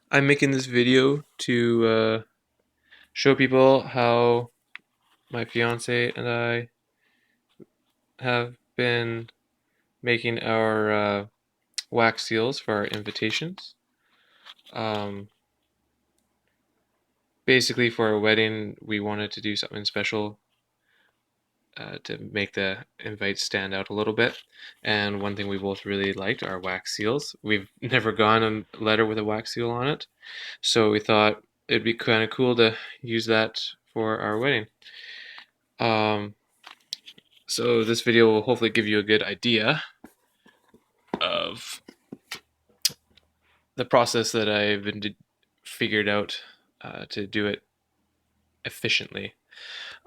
I'm making this video to show people how my fiance and I have been making our wax seals for our invitations. Um, Basically, for our wedding, we wanted to do something special to make the invite stand out a little bit. And one thing we both really liked are wax seals. We've never gotten a letter with a wax seal on it, so we thought it'd be kind of cool to use that for our wedding. Um, So this video will hopefully give you a good idea of the process that I've been figured out to do it efficiently.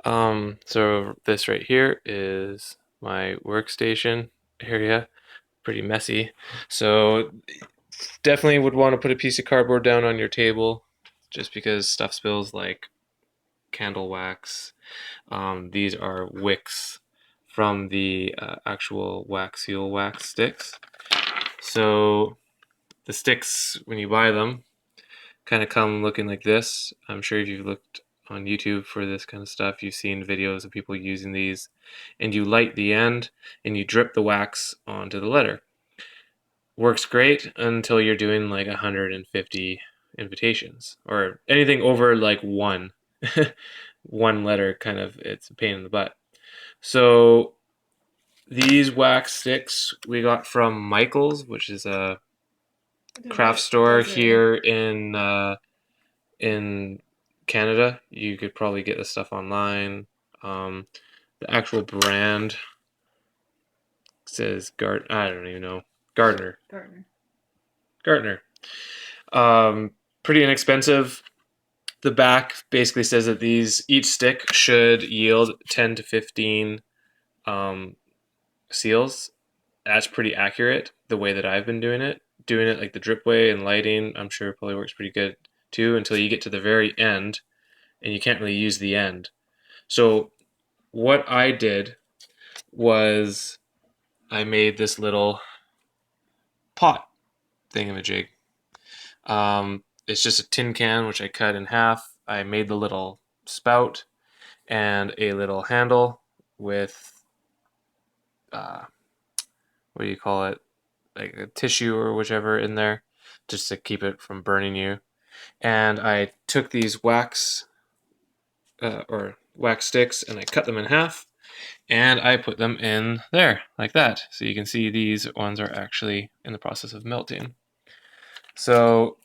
So this right here is my workstation area, pretty messy. So definitely would want to put a piece of cardboard down on your table just because stuff spills like candle wax. These are wicks from the actual wax seal wax sticks. So the sticks, when you buy them, kind of come looking like this. I'm sure if you've looked on YouTube for this kind of stuff, you've seen videos of people using these, and you light the end and you drip the wax onto the letter. Works great until you're doing like 150 invitations or anything over like one. One letter, kind of, it's a pain in the butt. So these wax sticks we got from Michael's, which is a craft store here in Canada. You could probably get this stuff online. The actual brand says I don't even know. Gardner. Gardner. Pretty inexpensive. The back basically says that each stick should yield 10 to 15 seals. That's pretty accurate the way that I've been doing it. Doing it like the drip way and lighting, I'm sure probably works pretty good too until you get to the very end and you can't really use the end. So what I did was I made this little pot thingamajig. It's just a tin can which I cut in half. I made the little spout and a little handle with what do you call it? Like a tissue or whichever in there, just to keep it from burning you. And I took these wax sticks and I cut them in half and I put them in there like that. So you can see these ones are actually in the process of melting. So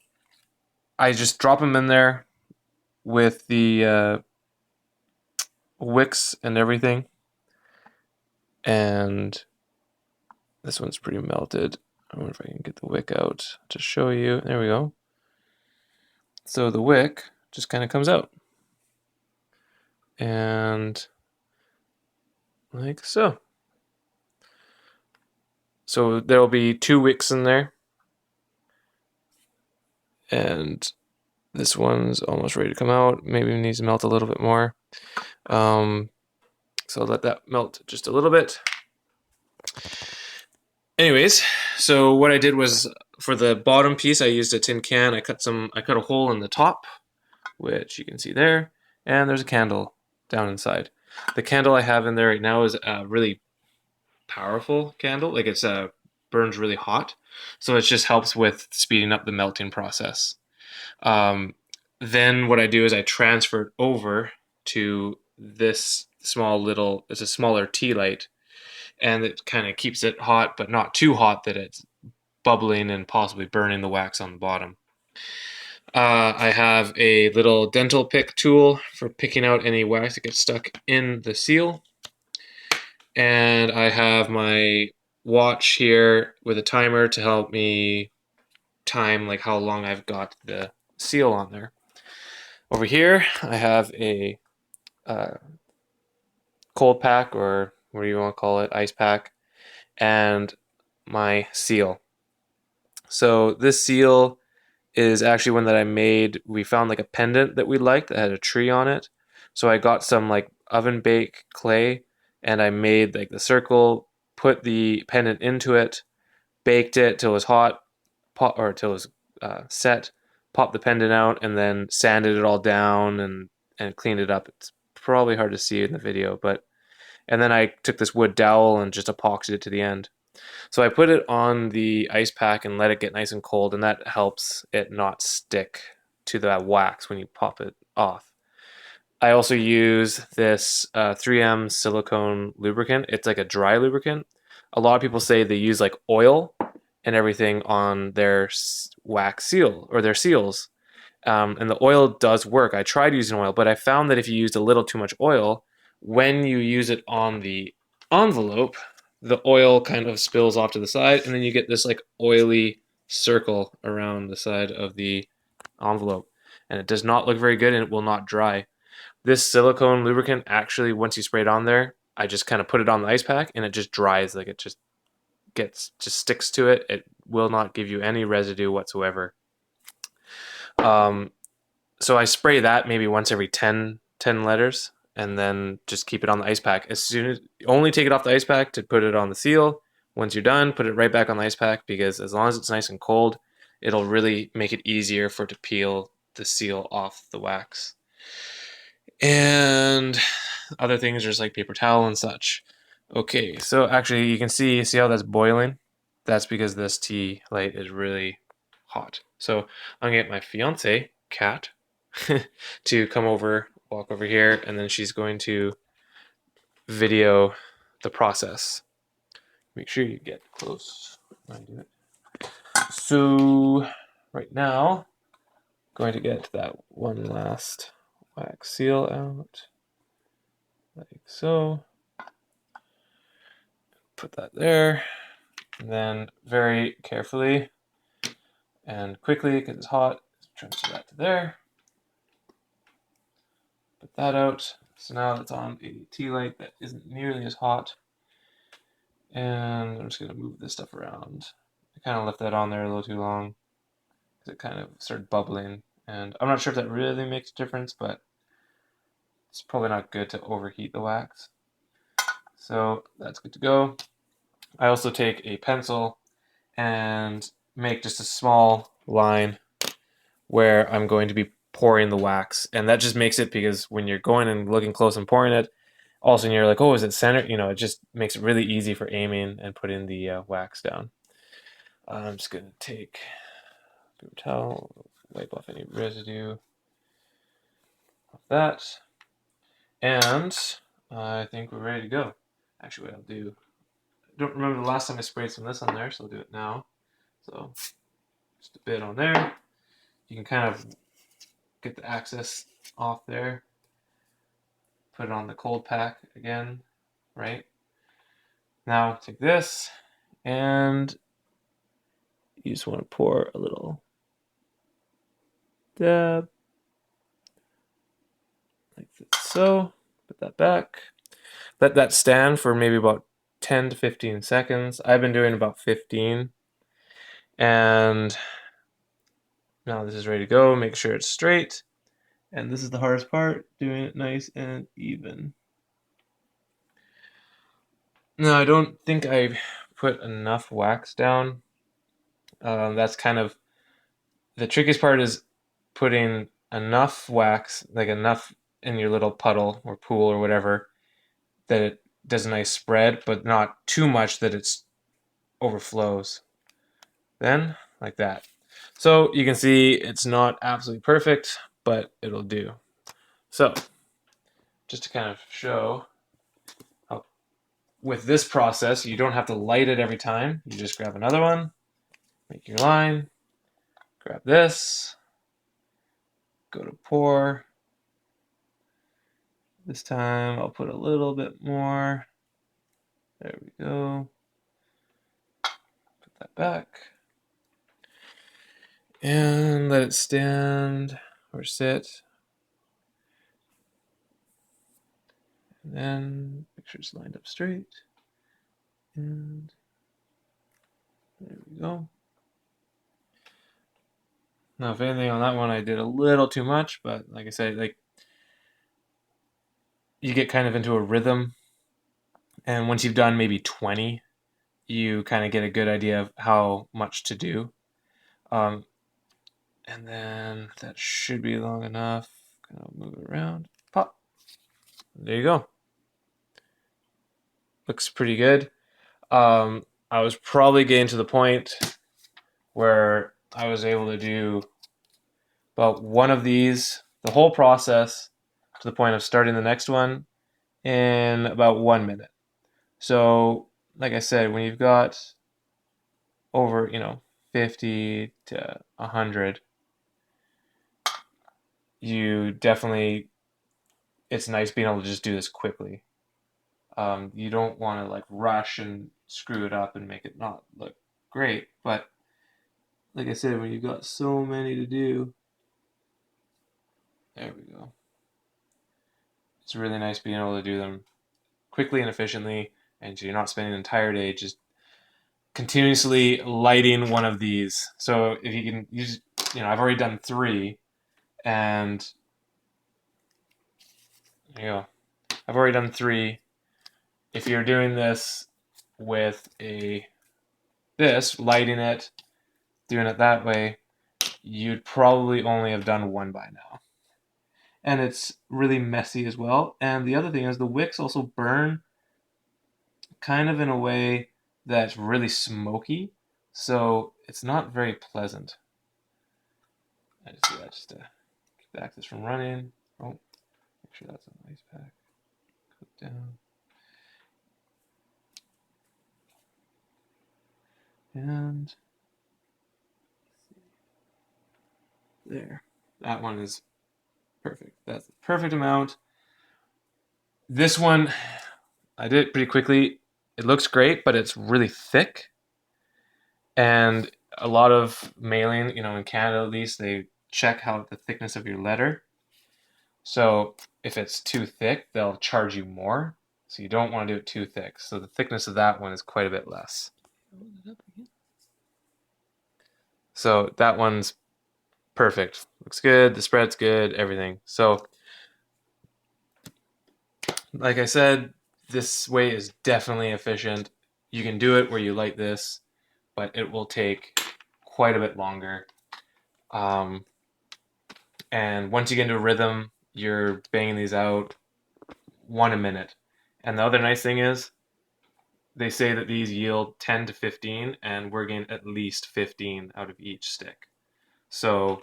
I just drop them in there with the wicks and everything. And this one's pretty melted. I wonder if I can get the wick out to show you. There we go. So the wick just kind of comes out. And like so. So there'll be 2 wicks in there. And this one's almost ready to come out. Maybe it needs to melt a little bit more. So let that melt just a little bit. Anyways, so what I did was for the bottom piece, I used a tin can. I cut a hole in the top, which you can see there, and there's a candle down inside. The candle I have in there right now is a really powerful candle. Like it's burns really hot, so it just helps with speeding up the melting process. Then what I do is I transfer it over to this it's a smaller tea light, and it kind of keeps it hot, but not too hot that it's bubbling and possibly burning the wax on the bottom. I have a little dental pick tool for picking out any wax that gets stuck in the seal. And I have my watch here with a timer to help me time like how long I've got the seal on there. Over here, I have a cold pack, or what do you want to call it, ice pack, and my seal. So this seal is actually one that I made. We found like a pendant that we liked that had a tree on it. So I got some like oven bake clay and I made like the circle, put the pendant into it, baked it till it was hot, or till it was set, popped the pendant out and then sanded it all down and cleaned it up. It's probably hard to see in the video, but and then I took this wood dowel and just epoxied it to the end. So I put it on the ice pack and let it get nice and cold, and that helps it not stick to that wax when you pop it off. I also use this 3M silicone lubricant. It's like a dry lubricant. A lot of people say they use like oil and everything on their wax seal or their seals. And the oil does work. I tried using oil, but I found that if you used a little too much oil, when you use it on the envelope, the oil kind of spills off to the side, and then you get this like oily circle around the side of the envelope. And it does not look very good, and it will not dry. This silicone lubricant actually, once you spray it on there, I just kind of put it on the ice pack, and it just dries. Like it just sticks to it. It will not give you any residue whatsoever. So I spray that maybe once every 10 letters, and then just keep it on the ice pack. As soon as only take it off the ice pack to put it on the seal. Once you're done, put it right back on the ice pack, because as long as it's nice and cold, it'll really make it easier for it to peel the seal off the wax. And other things just like paper towel and such. Okay, so actually you can see how that's boiling? That's because this tea light is really hot. So I'm gonna get my fiance, Kat, to walk over here, and then she's going to video the process. Make sure you get close when I do it. So right now, I'm going to get that one last wax seal out, like so. Put that there, and then very carefully and quickly, because it's hot, transfer that to there. Put that out. So now it's on a tea light that isn't nearly as hot. And I'm just going to move this stuff around. I kind of left that on there a little too long, because it kind of started bubbling. And I'm not sure if that really makes a difference, but it's probably not good to overheat the wax. So that's good to go. I also take a pencil and make just a small line where I'm going to be pouring the wax. And that just makes it, because when you're going and looking close and pouring it, all of a sudden you're like, oh, is it centered? You know, it just makes it really easy for aiming and putting the wax down. I'm just going to take a paper towel, wipe off any residue of that. And I think we're ready to go. Actually, what I'll do, I don't remember the last time I sprayed some of this on there, so I'll do it now. So just a bit on there. You can kind of get the excess off there. Put it on the cold pack again, right? Now take this, and you just want to pour a little dab, like so. Put that back. Let that stand for maybe about 10 to 15 seconds. I've been doing about 15. And now this is ready to go. Make sure it's straight. And this is the hardest part, doing it nice and even. Now, I don't think I put enough wax down. That's kind of the trickiest part, is putting enough wax, like enough in your little puddle or pool or whatever, that it does a nice spread, but not too much that it overflows. Then, like that. So you can see it's not absolutely perfect, but it'll do. So, just to kind of show how, with this process, you don't have to light it every time. You just grab another one, make your line, grab this, go to pour. This time I'll put a little bit more. There we go. Put that back. And let it stand or sit. And then make sure it's lined up straight. And there we go. Now, if anything, on that one I did a little too much, but like I said, like, you get kind of into a rhythm, and once you've done maybe 20, you kind of get a good idea of how much to do. And then that should be long enough. Kind of move it around. Pop. There you go. Looks pretty good. I was probably getting to the point where I was able to do about one of these, the whole process, to the point of starting the next one in about 1 minute. So, like I said, when you've got over, 50 to 100, you definitely, it's nice being able to just do this quickly. You don't want to like rush and screw it up and make it not look great, but like I said, when you've got so many to do, there we go. It's really nice being able to do them quickly and efficiently, and so you're not spending an entire day just continuously lighting one of these. So if you can use, I've already done 3, and there you go. I've already done 3. If you're doing this with this, lighting it, doing it that way, you'd probably only have done 1 by now. And it's really messy as well. And the other thing is the wicks also burn kind of in a way that's really smoky, so it's not very pleasant. I just do that just to keep this from running. Oh, make sure that's a nice pack. Click down. And there. That one is perfect. That's the perfect amount. This one, I did it pretty quickly. It looks great, but it's really thick. And a lot of mailing, in Canada at least, they check how the thickness of your letter. So if it's too thick, they'll charge you more. So you don't want to do it too thick. So the thickness of that one is quite a bit less. So that one's perfect. Looks good. The spread's good. Everything. So like I said, this way is definitely efficient. You can do it where you light this, but it will take quite a bit longer. And once you get into a rhythm, you're banging these out 1 a minute. And the other nice thing is, they say that these yield 10 to 15, and we're getting at least 15 out of each stick. So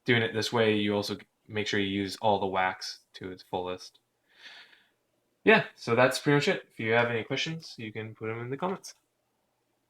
doing it this way, you also make sure you use all the wax to its fullest. Yeah, so that's pretty much it. If you have any questions, you can put them in the comments.